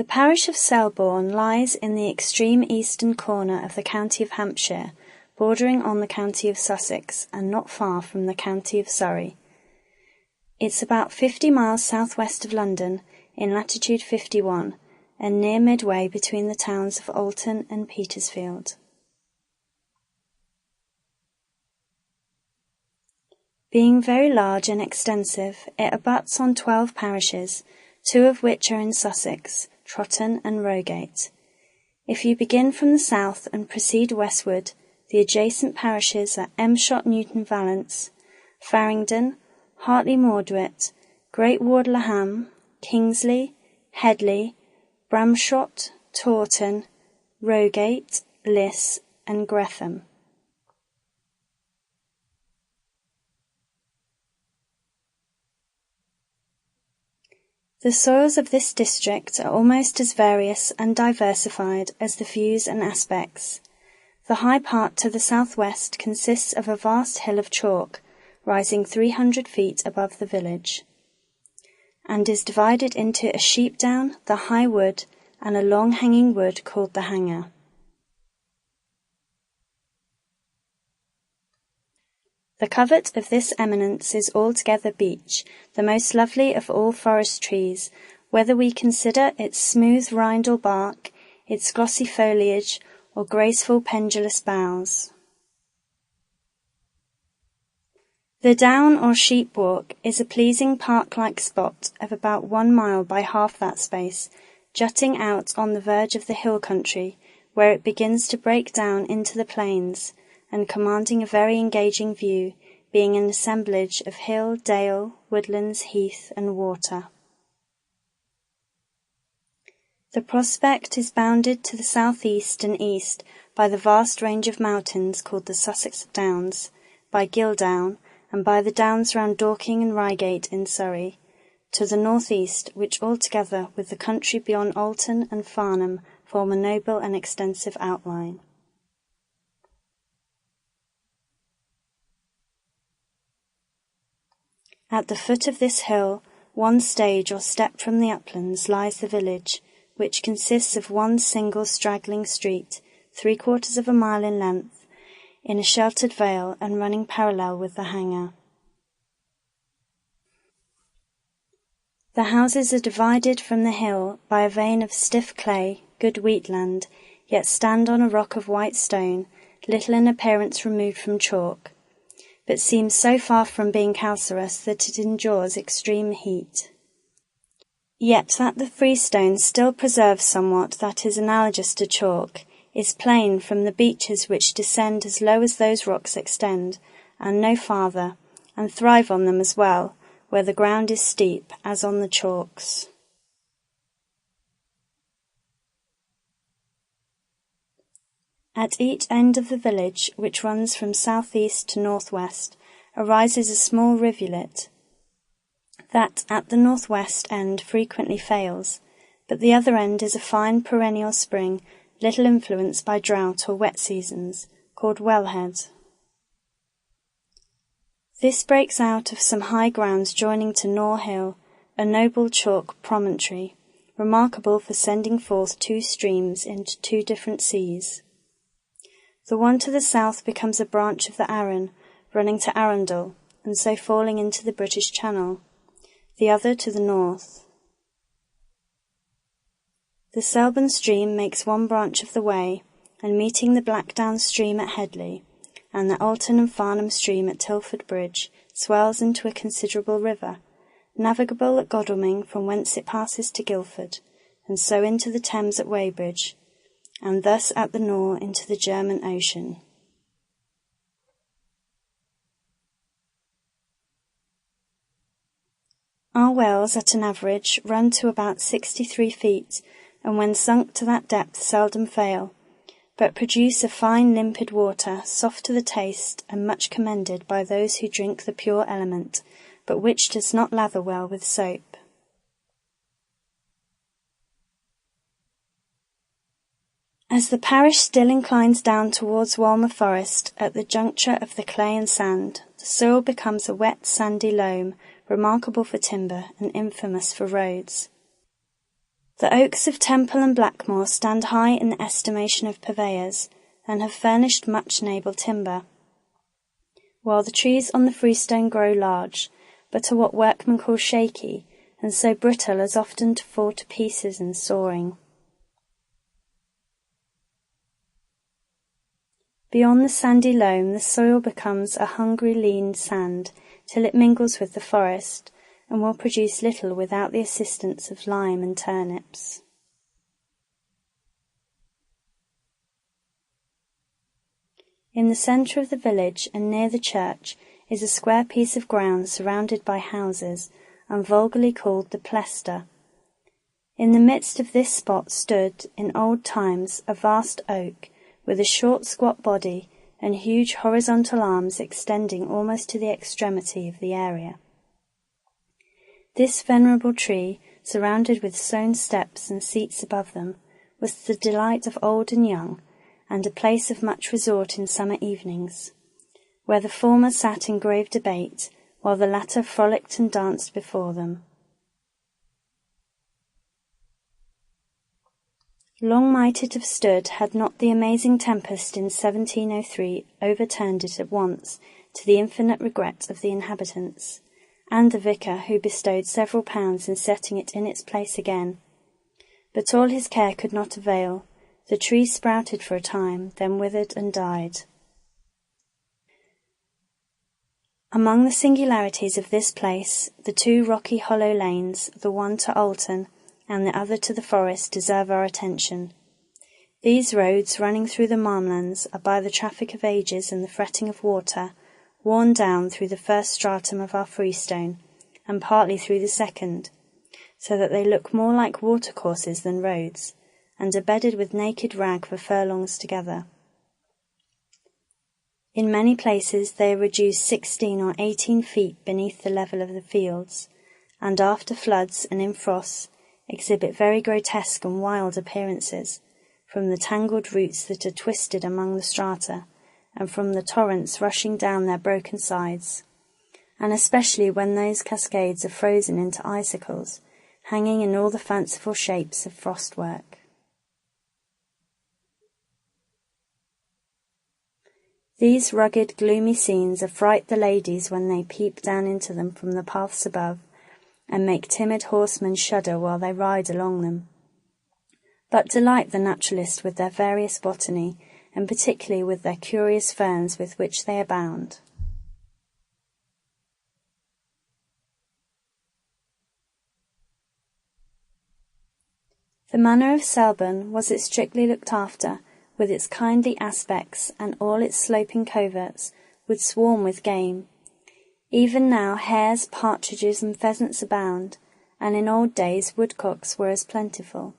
The parish of Selborne lies in the extreme eastern corner of the county of Hampshire, bordering on the county of Sussex and not far from the county of Surrey. It's about 50 miles southwest of London, in latitude 51, and near midway between the towns of Alton and Petersfield. Being very large and extensive, it abuts on 12 parishes, 2 of which are in Sussex, Trotton and Rogate. If you begin from the south and proceed westward, the adjacent parishes are Emshot Newton Valence, Farringdon, Hartley Mauldwit, Great Wardleham, Kingsley, Headley, Bramshot, Taunton, Rogate, Liss and Gretham. The soils of this district are almost as various and diversified as the views and aspects. The high part to the southwest consists of a vast hill of chalk, rising 300 feet above the village, and is divided into a sheep down, the high wood, and a long hanging wood called the hanger. The covert of this eminence is altogether beech, the most lovely of all forest trees, whether we consider its smooth rindle bark, its glossy foliage, or graceful pendulous boughs. The down or sheep walk is a pleasing park-like spot of about 1 mile by half that space, jutting out on the verge of the hill country, where it begins to break down into the plains, and commanding a very engaging view, being an assemblage of hill, dale, woodlands, heath, and water. The prospect is bounded to the south-east and east by the vast range of mountains called the Sussex Downs, by Gildown, and by the downs round Dorking and Reigate in Surrey, to the north-east, which altogether with the country beyond Alton and Farnham form a noble and extensive outline. At the foot of this hill, 1 stage or step from the uplands, lies the village, which consists of 1 single straggling street, 3/4 of a mile in length, in a sheltered vale and running parallel with the hanger. The houses are divided from the hill by a vein of stiff clay, good wheat land, yet stand on a rock of white stone, little in appearance removed from chalk, but seems so far from being calcareous that it endures extreme heat. Yet that the freestone still preserves somewhat that is analogous to chalk is plain from the beaches which descend as low as those rocks extend, and no farther, and thrive on them as well, where the ground is steep, as on the chalks. At each end of the village, which runs from south-east to north-west, arises a small rivulet, that at the north-west end frequently fails, but the other end is a fine perennial spring, little influenced by drought or wet seasons, called Wellhead. This breaks out of some high grounds joining to Nor Hill, a noble chalk promontory, remarkable for sending forth 2 streams into 2 different seas. The one to the south becomes a branch of the Arun, running to Arundel, and so falling into the British Channel, the other to the north. The Selborne stream makes 1 branch of the way, and meeting the Blackdown stream at Headley, and the Alton and Farnham stream at Tilford Bridge, swells into a considerable river, navigable at Godalming, from whence it passes to Guildford, and so into the Thames at Weybridge, and thus at the Nore into the German Ocean. Our wells, at an average, run to about 63 feet, and when sunk to that depth seldom fail, but produce a fine limpid water, soft to the taste, and much commended by those who drink the pure element, but which does not lather well with soap. As the parish still inclines down towards Walmer Forest, at the juncture of the clay and sand, the soil becomes a wet sandy loam, remarkable for timber and infamous for roads. The oaks of Temple and Blackmore stand high in the estimation of purveyors, and have furnished much noble timber, while the trees on the freestone grow large, but are what workmen call shaky, and so brittle as often to fall to pieces in sawing. Beyond the sandy loam the soil becomes a hungry lean sand, till it mingles with the forest, and will produce little without the assistance of lime and turnips. In the centre of the village and near the church is a square piece of ground surrounded by houses, and vulgarly called the Plestor. In the midst of this spot stood, in old times, a vast oak, with a short squat body and huge horizontal arms extending almost to the extremity of the area. This venerable tree, surrounded with stone steps and seats above them, was the delight of old and young, and a place of much resort in summer evenings, where the former sat in grave debate, while the latter frolicked and danced before them. Long might it have stood had not the amazing tempest in 1703 overturned it at once, to the infinite regret of the inhabitants, and the vicar, who bestowed several pounds in setting it in its place again. But all his care could not avail. The tree sprouted for a time, then withered and died. Among the singularities of this place, the two rocky hollow lanes, the one to Alton and the other to the forest, deserve our attention. These roads, running through the marmlands, are by the traffic of ages and the fretting of water, worn down through the first stratum of our freestone, and partly through the second, so that they look more like watercourses than roads, and are bedded with naked rag for furlongs together. In many places they are reduced 16 or 18 feet beneath the level of the fields, and after floods and in frosts exhibit very grotesque and wild appearances, from the tangled roots that are twisted among the strata, and from the torrents rushing down their broken sides, and especially when those cascades are frozen into icicles, hanging in all the fanciful shapes of frostwork. These rugged, gloomy scenes affright the ladies when they peep down into them from the paths above, and make timid horsemen shudder while they ride along them, but delight the naturalist with their various botany, and particularly with their curious ferns with which they abound. The manor of Selborne was it strictly looked after, with its kindly aspects and all its sloping coverts, would swarm with game. Even now hares, partridges, and pheasants abound, and in old days woodcocks were as plentiful.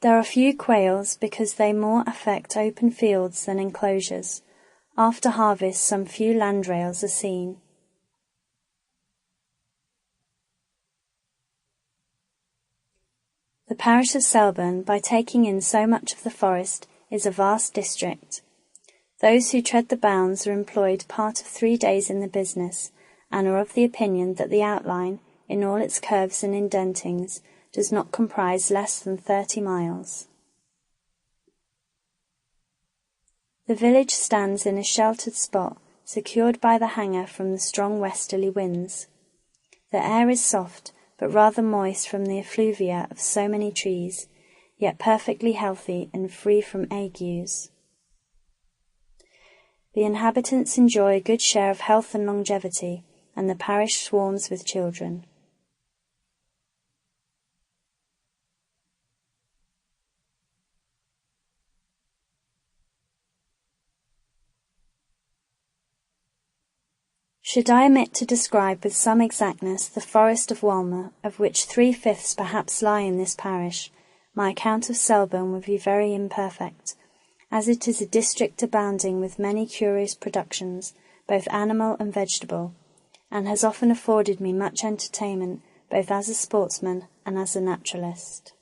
There are few quails, because they more affect open fields than enclosures. After harvest some few landrails are seen. The parish of Selborne, by taking in so much of the forest, is a vast district. Those who tread the bounds are employed part of 3 days in the business, and are of the opinion that the outline, in all its curves and indentings, does not comprise less than 30 miles. The village stands in a sheltered spot, secured by the hanger from the strong westerly winds. The air is soft, but rather moist from the effluvia of so many trees, yet perfectly healthy and free from agues. The inhabitants enjoy a good share of health and longevity, and the parish swarms with children. Should I omit to describe with some exactness the forest of Walmer, of which 3/5 perhaps lie in this parish, my account of Selborne would be very imperfect, as it is a district abounding with many curious productions, both animal and vegetable, and has often afforded me much entertainment both as a sportsman and as a naturalist.